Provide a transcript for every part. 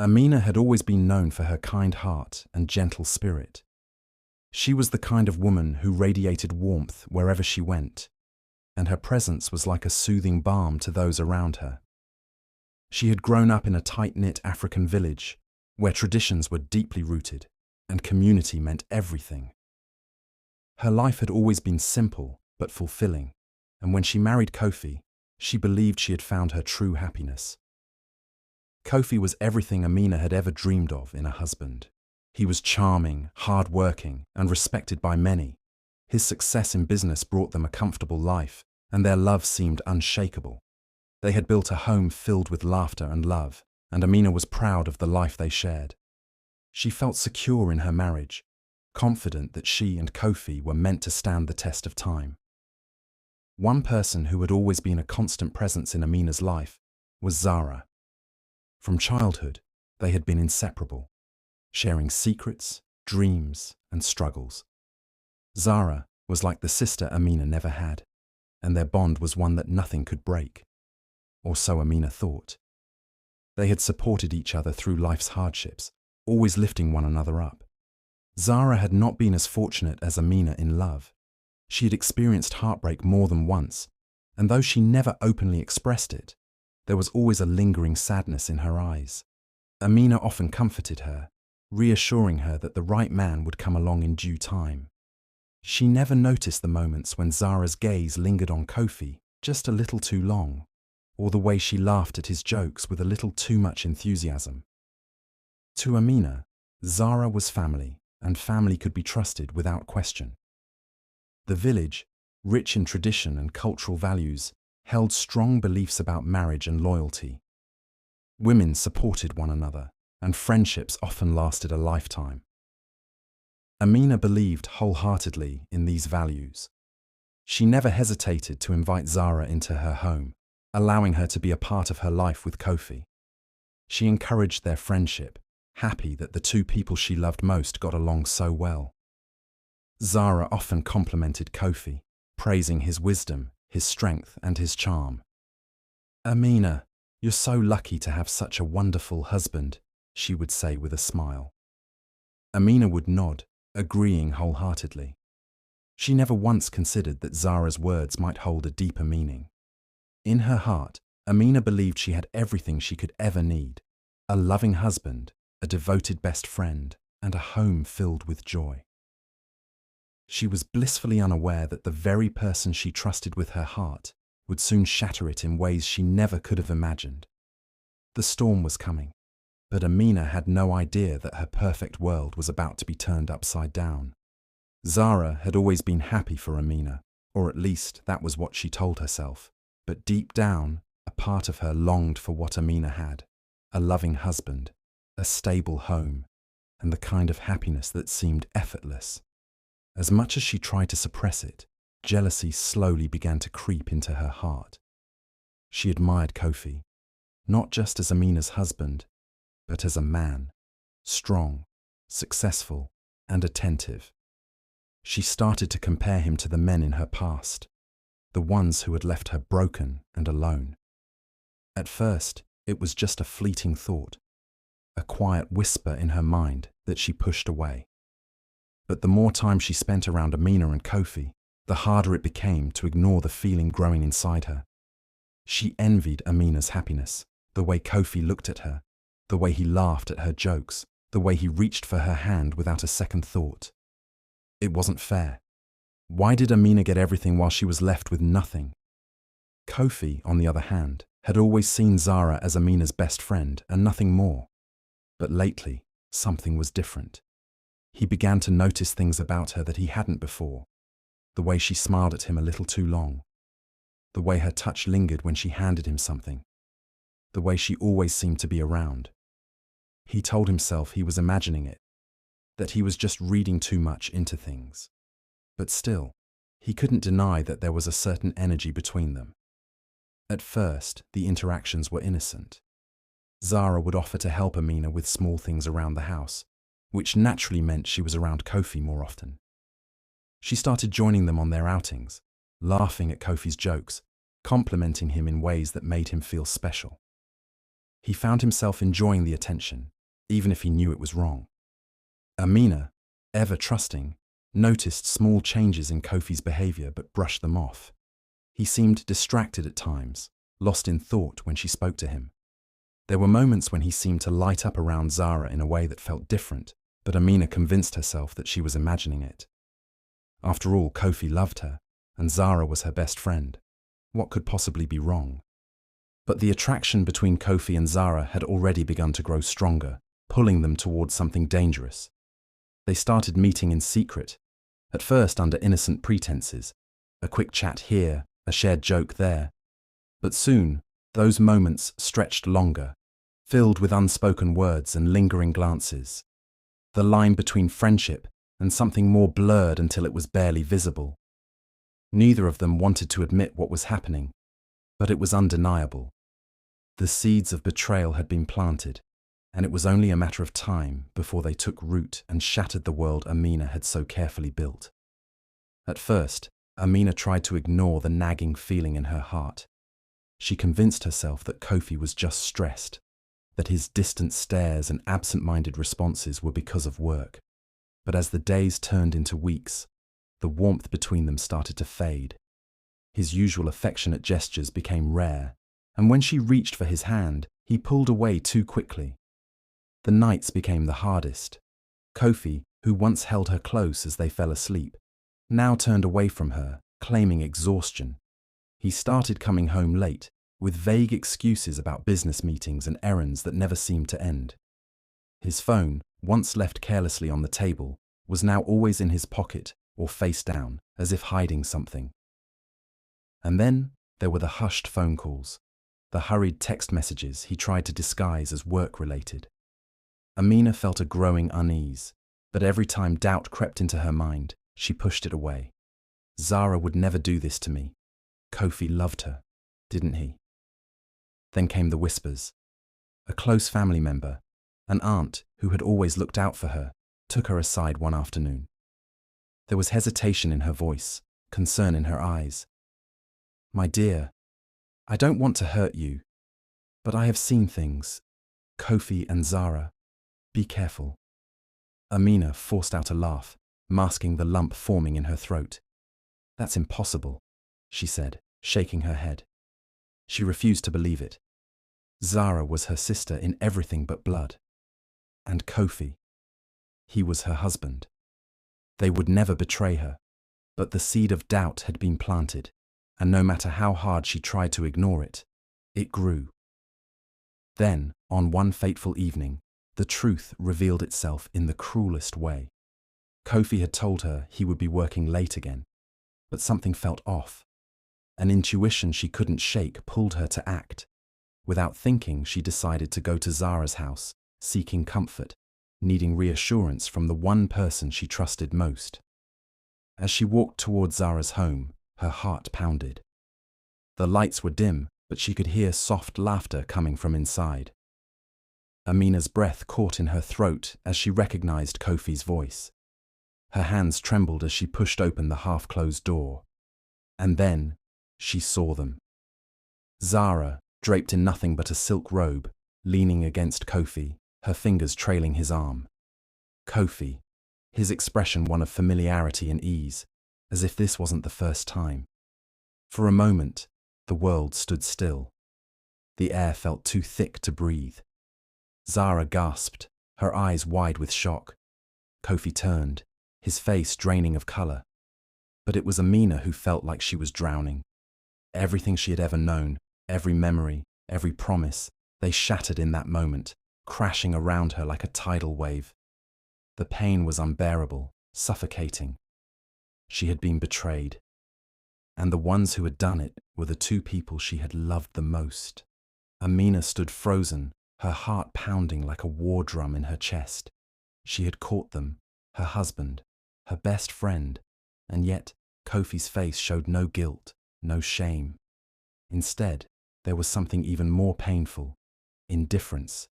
Amina had always been known for her kind heart and gentle spirit. She was the kind of woman who radiated warmth wherever she went, and her presence was like a soothing balm to those around her. She had grown up in a tight-knit African village where traditions were deeply rooted and community meant everything. Her life had always been simple but fulfilling, and when she married Kofi, she believed she had found her true happiness. Kofi was everything Amina had ever dreamed of in a husband. He was charming, hard-working, and respected by many. His success in business brought them a comfortable life, and their love seemed unshakable. They had built a home filled with laughter and love, and Amina was proud of the life they shared. She felt secure in her marriage, confident that she and Kofi were meant to stand the test of time. One person who had always been a constant presence in Amina's life was Zara. From childhood, they had been inseparable, sharing secrets, dreams, and struggles. Zara was like the sister Amina never had, and their bond was one that nothing could break. Or so Amina thought. They had supported each other through life's hardships, always lifting one another up. Zara had not been as fortunate as Amina in love. She had experienced heartbreak more than once, and though she never openly expressed it, there was always a lingering sadness in her eyes. Amina often comforted her, reassuring her that the right man would come along in due time. She never noticed the moments when Zara's gaze lingered on Kofi just a little too long, or the way she laughed at his jokes with a little too much enthusiasm. To Amina, Zara was family, and family could be trusted without question. The village, rich in tradition and cultural values, held strong beliefs about marriage and loyalty. Women supported one another, and friendships often lasted a lifetime. Amina believed wholeheartedly in these values. She never hesitated to invite Zara into her home, allowing her to be a part of her life with Kofi. She encouraged their friendship, happy that the two people she loved most got along so well. Zara often complimented Kofi, praising his wisdom, his strength, and his charm. "Amina, you're so lucky to have such a wonderful husband," she would say with a smile. Amina would nod, agreeing wholeheartedly. She never once considered that Zara's words might hold a deeper meaning. In her heart, Amina believed she had everything she could ever need: a loving husband, a devoted best friend, and a home filled with joy. She was blissfully unaware that the very person she trusted with her heart would soon shatter it in ways she never could have imagined. The storm was coming, but Amina had no idea that her perfect world was about to be turned upside down. Zara had always been happy for Amina, or at least that was what she told herself, but deep down, a part of her longed for what Amina had: a loving husband, a stable home, and the kind of happiness that seemed effortless. As much as she tried to suppress it, jealousy slowly began to creep into her heart. She admired Kofi, not just as Amina's husband, but as a man, strong, successful, and attentive. She started to compare him to the men in her past, the ones who had left her broken and alone. At first, it was just a fleeting thought, a quiet whisper in her mind that she pushed away. But the more time she spent around Amina and Kofi, the harder it became to ignore the feeling growing inside her. She envied Amina's happiness, the way Kofi looked at her, the way he laughed at her jokes, the way he reached for her hand without a second thought. It wasn't fair. Why did Amina get everything while she was left with nothing? Kofi, on the other hand, had always seen Zara as Amina's best friend and nothing more. But lately, something was different. He began to notice things about her that he hadn't before: the way she smiled at him a little too long, the way her touch lingered when she handed him something, the way she always seemed to be around. He told himself he was imagining it, that he was just reading too much into things. But still, he couldn't deny that there was a certain energy between them. At first, the interactions were innocent. Zara would offer to help Amina with small things around the house, which naturally meant she was around Kofi more often. She started joining them on their outings, laughing at Kofi's jokes, complimenting him in ways that made him feel special. He found himself enjoying the attention, even if he knew it was wrong. Amina, ever trusting, noticed small changes in Kofi's behavior but brushed them off. He seemed distracted at times, lost in thought when she spoke to him. There were moments when he seemed to light up around Zara in a way that felt different, but Amina convinced herself that she was imagining it. After all, Kofi loved her, and Zara was her best friend. What could possibly be wrong? But the attraction between Kofi and Zara had already begun to grow stronger, pulling them towards something dangerous. They started meeting in secret, at first under innocent pretenses, a quick chat here, a shared joke there. But soon, those moments stretched longer, filled with unspoken words and lingering glances. The line between friendship and something more blurred until it was barely visible. Neither of them wanted to admit what was happening, but it was undeniable. The seeds of betrayal had been planted, and it was only a matter of time before they took root and shattered the world Amina had so carefully built. At first, Amina tried to ignore the nagging feeling in her heart. She convinced herself that Kofi was just stressed, that his distant stares and absent-minded responses were because of work. But as the days turned into weeks, the warmth between them started to fade. His usual affectionate gestures became rare, and when she reached for his hand, he pulled away too quickly. The nights became the hardest. Kofi, who once held her close as they fell asleep, now turned away from her, claiming exhaustion. He started coming home late, with vague excuses about business meetings and errands that never seemed to end. His phone, once left carelessly on the table, was now always in his pocket or face down, as if hiding something. And then there were the hushed phone calls, the hurried text messages he tried to disguise as work-related. Amina felt a growing unease, but every time doubt crept into her mind, she pushed it away. Zara would never do this to me. Kofi loved her, didn't he? Then came the whispers. A close family member, an aunt who had always looked out for her, took her aside one afternoon. There was hesitation in her voice, concern in her eyes. "My dear, I don't want to hurt you, but I have seen things. Kofi and Zara. Be careful." Amina forced out a laugh, masking the lump forming in her throat. "That's impossible," she said, shaking her head. She refused to believe it. Zara was her sister in everything but blood. And Kofi, he was her husband. They would never betray her, but the seed of doubt had been planted, and no matter how hard she tried to ignore it, it grew. Then, on one fateful evening, the truth revealed itself in the cruelest way. Kofi had told her he would be working late again, but something felt off. An intuition she couldn't shake pulled her to act. Without thinking, she decided to go to Zara's house, seeking comfort, needing reassurance from the one person she trusted most. As she walked toward Zara's home, her heart pounded. The lights were dim, but she could hear soft laughter coming from inside. Amina's breath caught in her throat as she recognized Kofi's voice. Her hands trembled as she pushed open the half-closed door. And then, she saw them. Zara, draped in nothing but a silk robe, leaning against Kofi, her fingers trailing his arm. Kofi, his expression one of familiarity and ease, as if this wasn't the first time. For a moment, the world stood still. The air felt too thick to breathe. Zara gasped, her eyes wide with shock. Kofi turned, his face draining of color. But it was Amina who felt like she was drowning. Everything she had ever known, every memory, every promise, they shattered in that moment, crashing around her like a tidal wave. The pain was unbearable, suffocating. She had been betrayed. And the ones who had done it were the two people she had loved the most. Amina stood frozen, her heart pounding like a war drum in her chest. She had caught them, her husband, her best friend, and yet Kofi's face showed no guilt, no shame. Instead, there was something even more painful: indifference.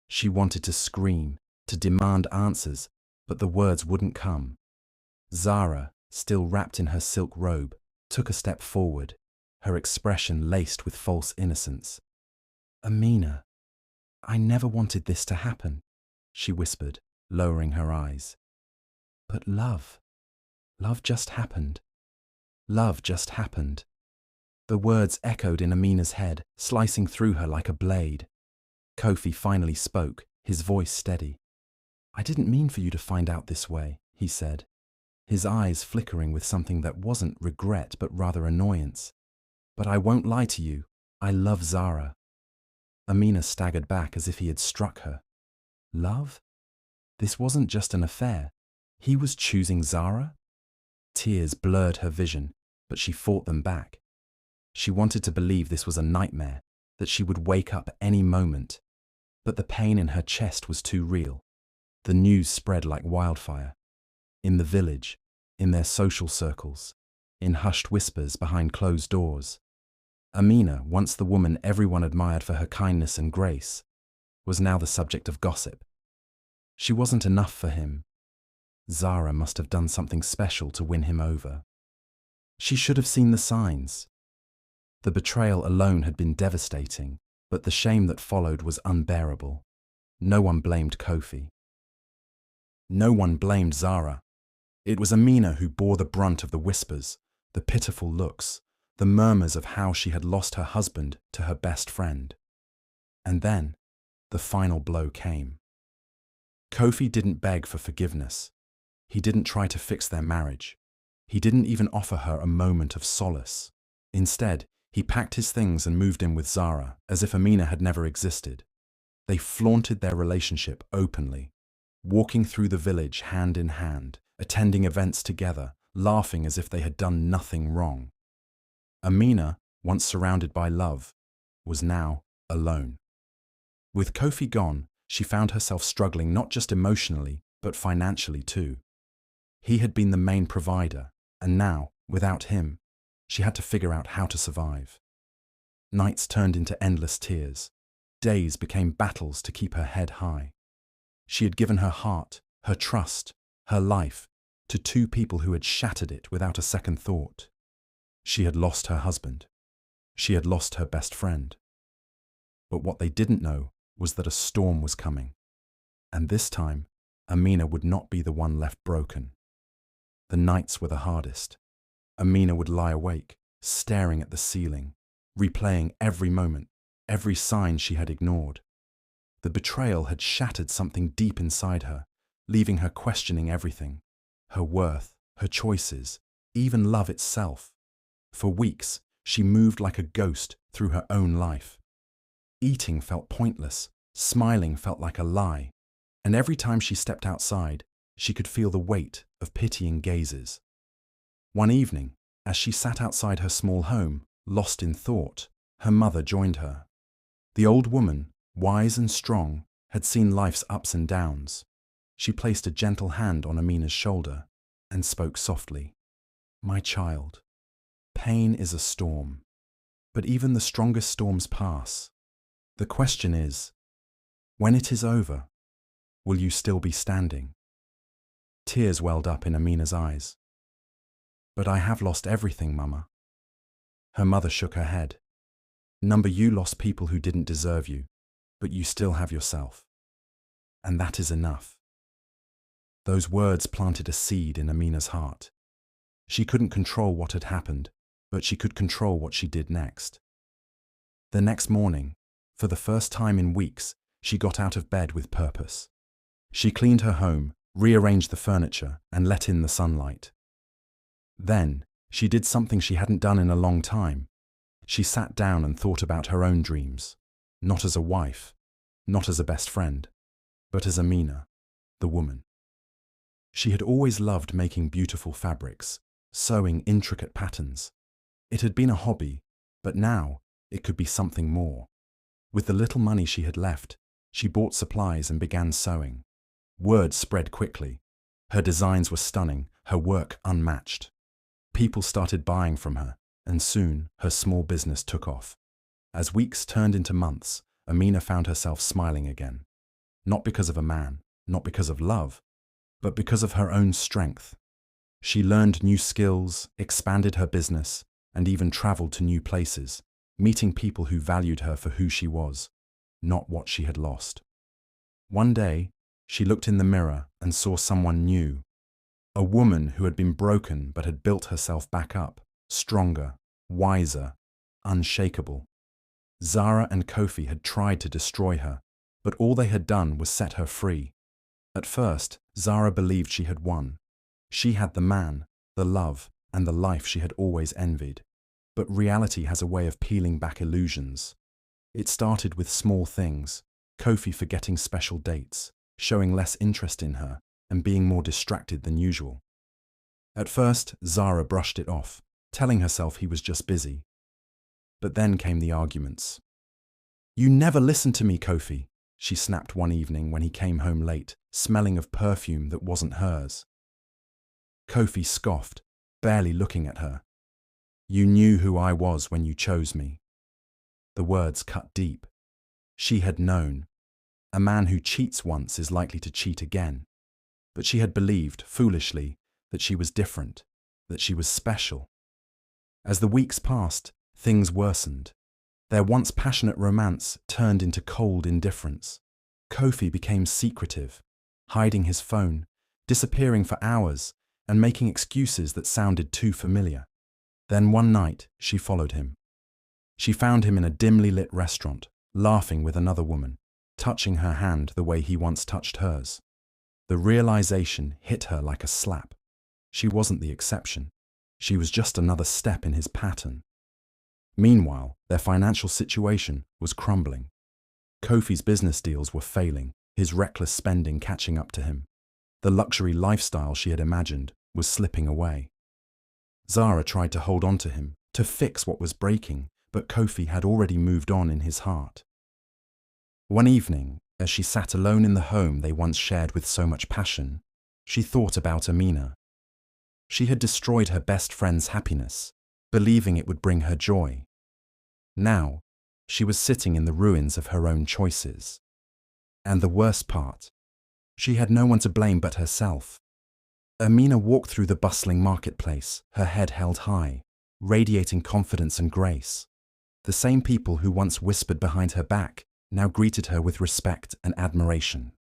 She wanted to scream, to demand answers, but the words wouldn't come. Zara, still wrapped in her silk robe, took a step forward, her expression laced with false innocence. "Amina," I never wanted this to happen, she whispered, lowering her eyes. But love just happened. Love just happened. The words echoed in Amina's head, slicing through her like a blade. Kofi finally spoke, his voice steady. I didn't mean for you to find out this way, he said, his eyes flickering with something that wasn't regret but rather annoyance. But I won't lie to you, I love Zara. Amina staggered back as if he had struck her. Love? This wasn't just an affair. He was choosing Zara? Tears blurred her vision, but she fought them back. She wanted to believe this was a nightmare, that she would wake up any moment. But the pain in her chest was too real. The news spread like wildfire. In the village, in their social circles, in hushed whispers behind closed doors. Amina, once the woman everyone admired for her kindness and grace, was now the subject of gossip. She wasn't enough for him. Zara must have done something special to win him over. She should have seen the signs. The betrayal alone had been devastating, but the shame that followed was unbearable. No one blamed Kofi. No one blamed Zara. It was Amina who bore the brunt of the whispers, the pitiful looks, the murmurs of how she had lost her husband to her best friend. And then, the final blow came. Kofi didn't beg for forgiveness. He didn't try to fix their marriage. He didn't even offer her a moment of solace. Instead, he packed his things and moved in with Zara, as if Amina had never existed. They flaunted their relationship openly, walking through the village hand in hand, attending events together, laughing as if they had done nothing wrong. Amina, once surrounded by love, was now alone. With Kofi gone, she found herself struggling not just emotionally, but financially too. He had been the main provider, and now, without him, she had to figure out how to survive. Nights turned into endless tears. Days became battles to keep her head high. She had given her heart, her trust, her life, to two people who had shattered it without a second thought. She had lost her husband. She had lost her best friend. But what they didn't know was that a storm was coming. And this time, Amina would not be the one left broken. The nights were the hardest. Amina would lie awake, staring at the ceiling, replaying every moment, every sign she had ignored. The betrayal had shattered something deep inside her, leaving her questioning everything, her worth, her choices, even love itself. For weeks, she moved like a ghost through her own life. Eating felt pointless, smiling felt like a lie, and every time she stepped outside, she could feel the weight of pitying gazes. One evening, as she sat outside her small home, lost in thought, her mother joined her. The old woman, wise and strong, had seen life's ups and downs. She placed a gentle hand on Amina's shoulder and spoke softly. My child, pain is a storm, but even the strongest storms pass. The question is, when it is over, will you still be standing? Tears welled up in Amina's eyes. But I have lost everything, Mama. Her mother shook her head. Number, you lost people who didn't deserve you, but you still have yourself. And that is enough. Those words planted a seed in Amina's heart. She couldn't control what had happened, but she could control what she did next. The next morning, for the first time in weeks, she got out of bed with purpose. She cleaned her home, rearranged the furniture, and let in the sunlight. Then, she did something she hadn't done in a long time. She sat down and thought about her own dreams, not as a wife, not as a best friend, but as Amina, the woman. She had always loved making beautiful fabrics, sewing intricate patterns. It had been a hobby, but now it could be something more. With the little money she had left, she bought supplies and began sewing. Word spread quickly. Her designs were stunning, her work unmatched. People started buying from her, and soon her small business took off. As weeks turned into months, Amina found herself smiling again. Not because of a man, not because of love, but because of her own strength. She learned new skills, expanded her business, and even traveled to new places, meeting people who valued her for who she was. not what she had lost. One day, she looked in the mirror and saw someone new, a woman who had been broken but had built herself back up, stronger, wiser, unshakable. Zara and Kofi had tried to destroy her, but all they had done was set her free. At first, Zara believed she had won. She had the man, the love, and the life she had always envied. But reality has a way of peeling back illusions. It started with small things, Kofi forgetting special dates, showing less interest in her, and being more distracted than usual. At first, Zara brushed it off, telling herself he was just busy. But then came the arguments. "You never listen to me, Kofi," she snapped one evening when he came home late, smelling of perfume that wasn't hers. Kofi scoffed, barely looking at her. "You knew who I was when you chose me." The words cut deep. She had known. A man who cheats once is likely to cheat again. But she had believed, foolishly, that she was different, that she was special. As the weeks passed, things worsened. Their once passionate romance turned into cold indifference. Kofi became secretive, hiding his phone, disappearing for hours, and making excuses that sounded too familiar. Then one night, she followed him. She found him in a dimly lit restaurant, laughing with another woman, touching her hand the way he once touched hers. The realization hit her like a slap. She wasn't the exception. She was just another step in his pattern. Meanwhile, their financial situation was crumbling. Kofi's business deals were failing, his reckless spending catching up to him. The luxury lifestyle she had imagined was slipping away. Zara tried to hold on to him, to fix what was breaking, but Kofi had already moved on in his heart. One evening, as she sat alone in the home they once shared with so much passion, she thought about Amina. She had destroyed her best friend's happiness, believing it would bring her joy. Now, she was sitting in the ruins of her own choices. And the worst part, she had no one to blame but herself. Amina walked through the bustling marketplace, her head held high, radiating confidence and grace. The same people who once whispered behind her back now greeted her with respect and admiration.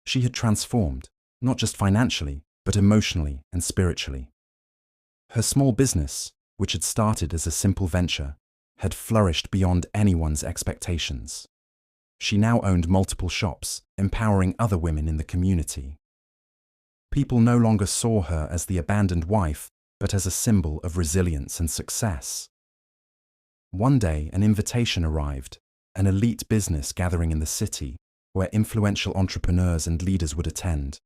She had transformed, not just financially, but emotionally and spiritually. Her small business, which had started as a simple venture, had flourished beyond anyone's expectations. She now owned multiple shops, empowering other women in the community. People no longer saw her as the abandoned wife, but as a symbol of resilience and success. One day, an invitation arrived, an elite business gathering in the city, where influential entrepreneurs and leaders would attend.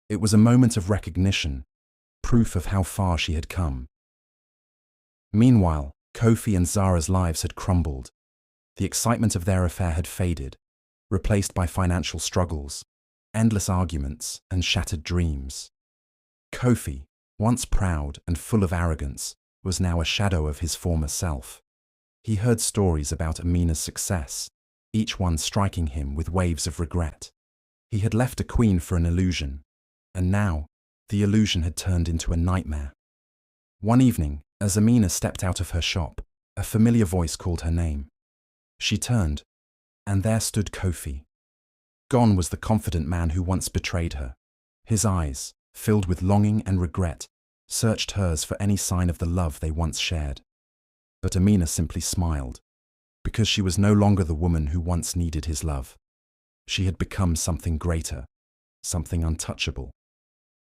It was a moment of recognition, proof of how far she had come. Meanwhile, Kofi and Zara's lives had crumbled. The excitement of their affair had faded, replaced by financial struggles, endless arguments, and shattered dreams. Kofi, once proud and full of arrogance, was now a shadow of his former self. He heard stories about Amina's success, each one striking him with waves of regret. He had left a queen for an illusion, and now the illusion had turned into a nightmare. One evening, as Amina stepped out of her shop, a familiar voice called her name. She turned, and there stood Kofi. Gone was the confident man who once betrayed her. His eyes, filled with longing and regret, searched hers for any sign of the love they once shared. But Amina simply smiled, because she was no longer the woman who once needed his love. She had become something greater, something untouchable.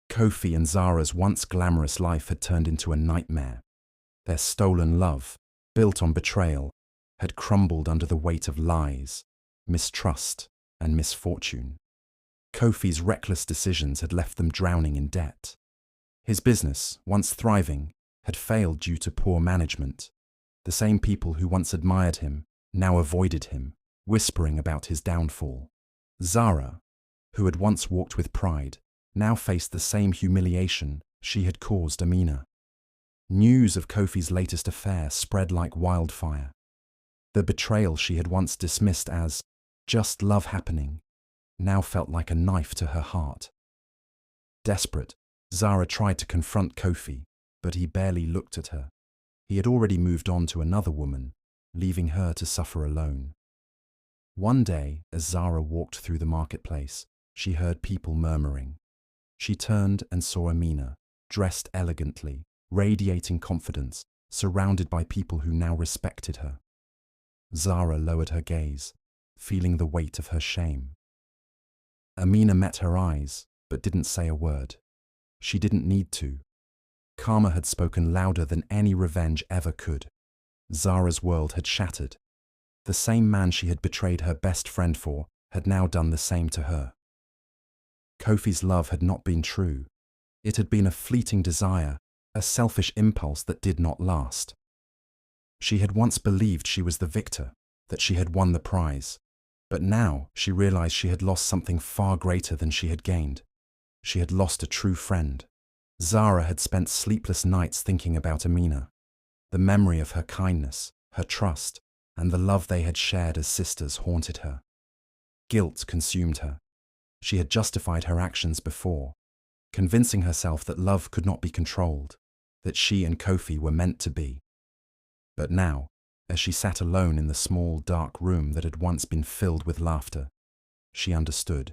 Kofi and Zara's once glamorous life had turned into a nightmare. Their stolen love, built on betrayal, had crumbled under the weight of lies, mistrust, and misfortune. Kofi's reckless decisions had left them drowning in debt. His business, once thriving, had failed due to poor management. The same people who once admired him now avoided him, whispering about his downfall. Zara, who had once walked with pride, now faced the same humiliation she had caused Amina. News of Kofi's latest affair spread like wildfire. The betrayal she had once dismissed as just love happening now felt like a knife to her heart. Desperate, Zara tried to confront Kofi, but he barely looked at her. He had already moved on to another woman, leaving her to suffer alone. One day, as Zara walked through the marketplace, she heard people murmuring. She turned and saw Amina, dressed elegantly, radiating confidence, surrounded by people who now respected her. Zara lowered her gaze, feeling the weight of her shame. Amina met her eyes, but didn't say a word. She didn't need to. Karma had spoken louder than any revenge ever could. Zara's world had shattered. The same man she had betrayed her best friend for had now done the same to her. Kofi's love had not been true. It had been a fleeting desire, a selfish impulse that did not last. She had once believed she was the victor, that she had won the prize, but now she realized she had lost something far greater than she had gained. She had lost a true friend. Zara had spent sleepless nights thinking about Amina. The memory of her kindness, her trust, and the love they had shared as sisters haunted her. Guilt consumed her. She had justified her actions before, convincing herself that love could not be controlled, that she and Kofi were meant to be. But now, as she sat alone in the small, dark room that had once been filled with laughter, she understood.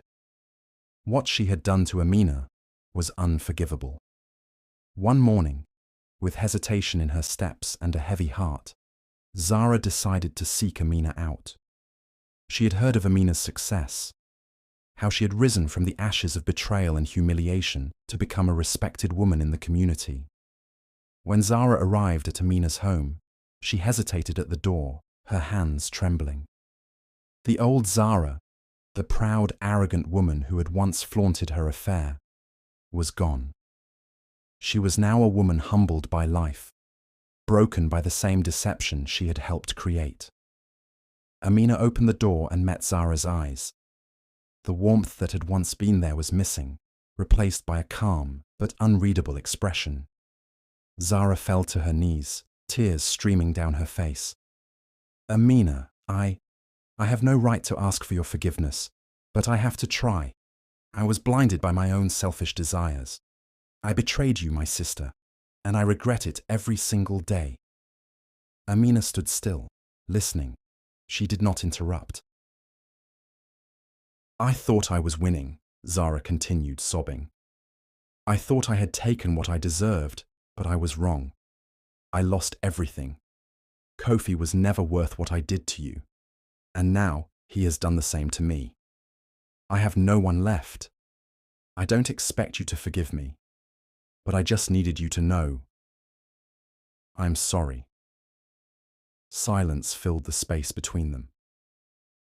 What she had done to Amina was unforgivable. One morning, with hesitation in her steps and a heavy heart, Zara decided to seek Amina out. She had heard of Amina's success, how she had risen from the ashes of betrayal and humiliation to become a respected woman in the community. When Zara arrived at Amina's home, she hesitated at the door, her hands trembling. The old Zara, the proud, arrogant woman who had once flaunted her affair, was gone. She was now a woman humbled by life, broken by the same deception she had helped create. Amina opened the door and met Zara's eyes. The warmth that had once been there was missing, replaced by a calm but unreadable expression. Zara fell to her knees, tears streaming down her face. "Amina, I have no right to ask for your forgiveness, but I have to try. I was blinded by my own selfish desires. I betrayed you, my sister, and I regret it every single day." Amina stood still, listening. She did not interrupt. "I thought I was winning," Zara continued, sobbing. "I thought I had taken what I deserved, but I was wrong. I lost everything. Kofi was never worth what I did to you, and now he has done the same to me. I have no one left. I don't expect you to forgive me, but I just needed you to know. I'm sorry." Silence filled the space between them.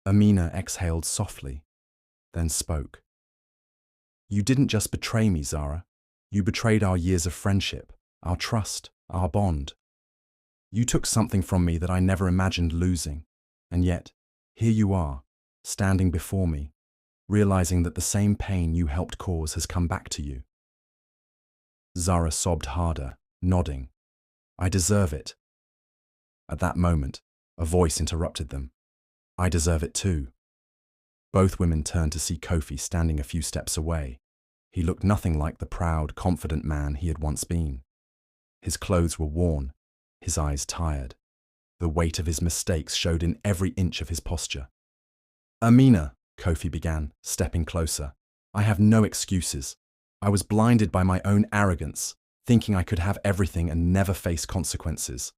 Amina exhaled softly, then spoke. "You didn't just betray me, Zara. You betrayed our years of friendship, our trust, our bond. You took something from me that I never imagined losing, and yet, here you are, standing before me, realizing that the same pain you helped cause has come back to you." Zara sobbed harder, nodding. "I deserve it." At that moment, a voice interrupted them. "I deserve it too." Both women turned to see Kofi standing a few steps away. He looked nothing like the proud, confident man he had once been. His clothes were worn, his eyes tired. The weight of his mistakes showed in every inch of his posture. "Amina," Kofi began, stepping closer, "I have no excuses. I was blinded by my own arrogance, thinking I could have everything and never face consequences.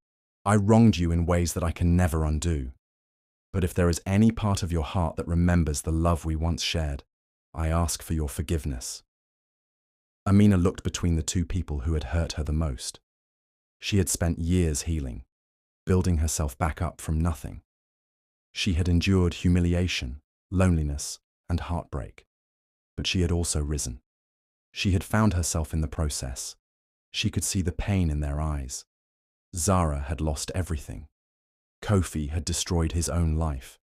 I wronged you in ways that I can never undo. But if there is any part of your heart that remembers the love we once shared, I ask for your forgiveness." Amina looked between the two people who had hurt her the most. She had spent years healing, building herself back up from nothing. She had endured humiliation, loneliness, and heartbreak. But she had also risen. She had found herself in the process. She could see the pain in their eyes. Zara had lost everything. Kofi had destroyed his own life.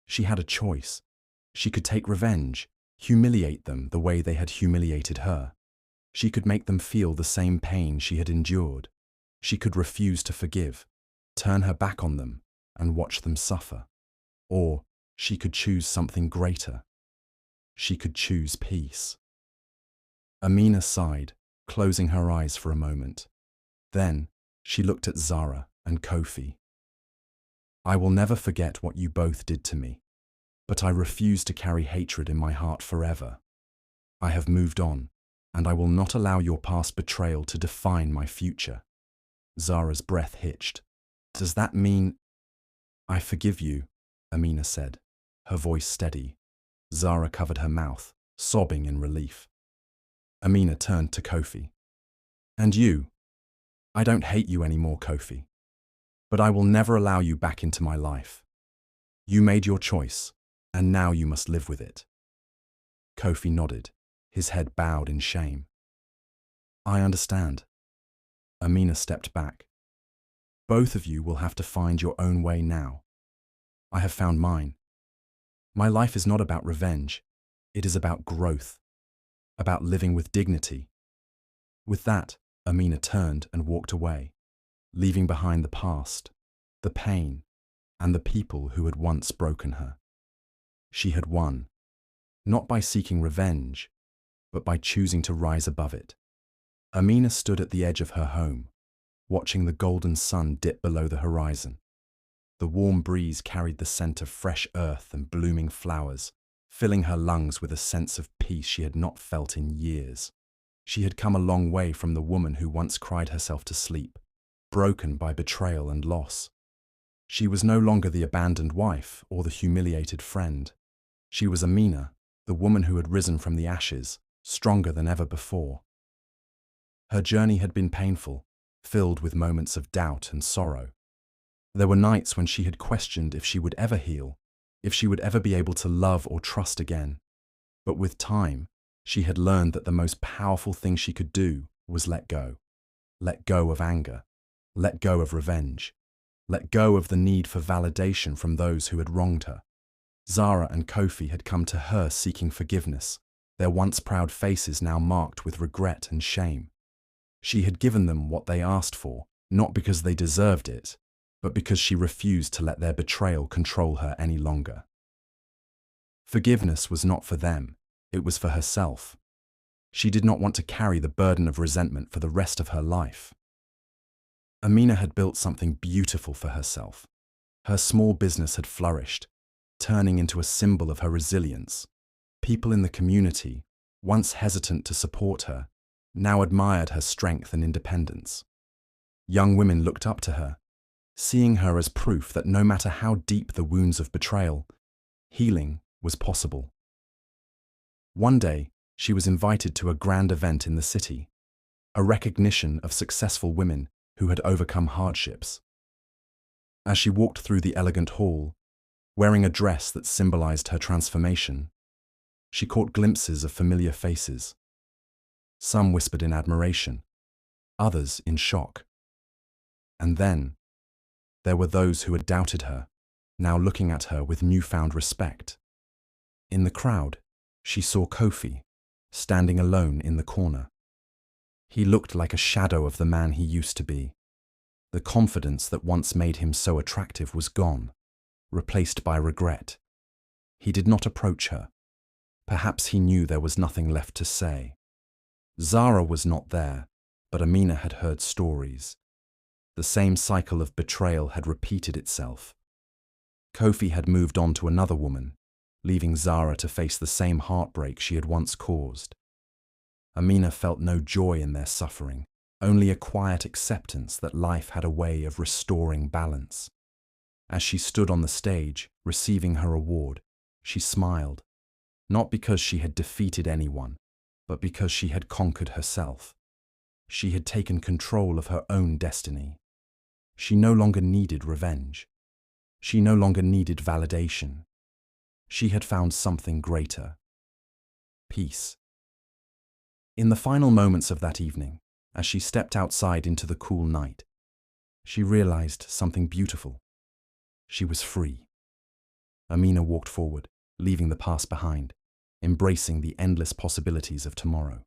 She had a choice. She could take revenge, humiliate them the way they had humiliated her. She could make them feel the same pain she had endured. She could refuse to forgive, turn her back on them, and watch them suffer. Or she could choose something greater. She could choose peace. Amina sighed, closing her eyes for a moment. Then she looked at Zara and Kofi. "I will never forget what you both did to me. But I refuse to carry hatred in my heart forever. I have moved on, and I will not allow your past betrayal to define my future." Zara's breath hitched. "Does that mean—" "I forgive you," Amina said, her voice steady. Zara covered her mouth, sobbing in relief. Amina turned to Kofi. "And you? I don't hate you anymore, Kofi. But I will never allow you back into my life. You made your choice, and now you must live with it." Kofi nodded, his head bowed in shame. "I understand." Amina stepped back. "Both of you will have to find your own way now. I have found mine. My life is not about revenge. It is about growth, about living with dignity." With that, Amina turned and walked away, leaving behind the past, the pain, and the people who had once broken her. She had won, not by seeking revenge, but by choosing to rise above it. Amina stood at the edge of her home, watching the golden sun dip below the horizon. The warm breeze carried the scent of fresh earth and blooming flowers, filling her lungs with a sense of peace she had not felt in years. She had come a long way from the woman who once cried herself to sleep, broken by betrayal and loss. She was no longer the abandoned wife or the humiliated friend. She was Amina, the woman who had risen from the ashes, stronger than ever before. Her journey had been painful, filled with moments of doubt and sorrow. There were nights when she had questioned if she would ever heal, if she would ever be able to love or trust again. But with time, she had learned that the most powerful thing she could do was let go. Let go of anger. Let go of revenge. Let go of the need for validation from those who had wronged her. Zara and Kofi had come to her seeking forgiveness, their once proud faces now marked with regret and shame. She had given them what they asked for, not because they deserved it, but because she refused to let their betrayal control her any longer. Forgiveness was not for them, it was for herself. She did not want to carry the burden of resentment for the rest of her life. Amina had built something beautiful for herself. Her small business had flourished, turning into a symbol of her resilience. People in the community, once hesitant to support her, now admired her strength and independence. Young women looked up to her, seeing her as proof that no matter how deep the wounds of betrayal, healing was possible. One day, she was invited to a grand event in the city, a recognition of successful women who had overcome hardships. As she walked through the elegant hall, wearing a dress that symbolized her transformation, she caught glimpses of familiar faces. Some whispered in admiration, others in shock. And then, there were those who had doubted her, now looking at her with newfound respect. In the crowd, she saw Kofi, standing alone in the corner. He looked like a shadow of the man he used to be. The confidence that once made him so attractive was gone, replaced by regret. He did not approach her. Perhaps he knew there was nothing left to say. Zara was not there, but Amina had heard stories. The same cycle of betrayal had repeated itself. Kofi had moved on to another woman, leaving Zara to face the same heartbreak she had once caused. Amina felt no joy in their suffering, only a quiet acceptance that life had a way of restoring balance. As she stood on the stage, receiving her award, she smiled, not because she had defeated anyone, but because she had conquered herself. She had taken control of her own destiny. She no longer needed revenge. She no longer needed validation. She had found something greater: peace. In the final moments of that evening, as she stepped outside into the cool night, she realized something beautiful. She was free. Amina walked forward, leaving the past behind, embracing the endless possibilities of tomorrow.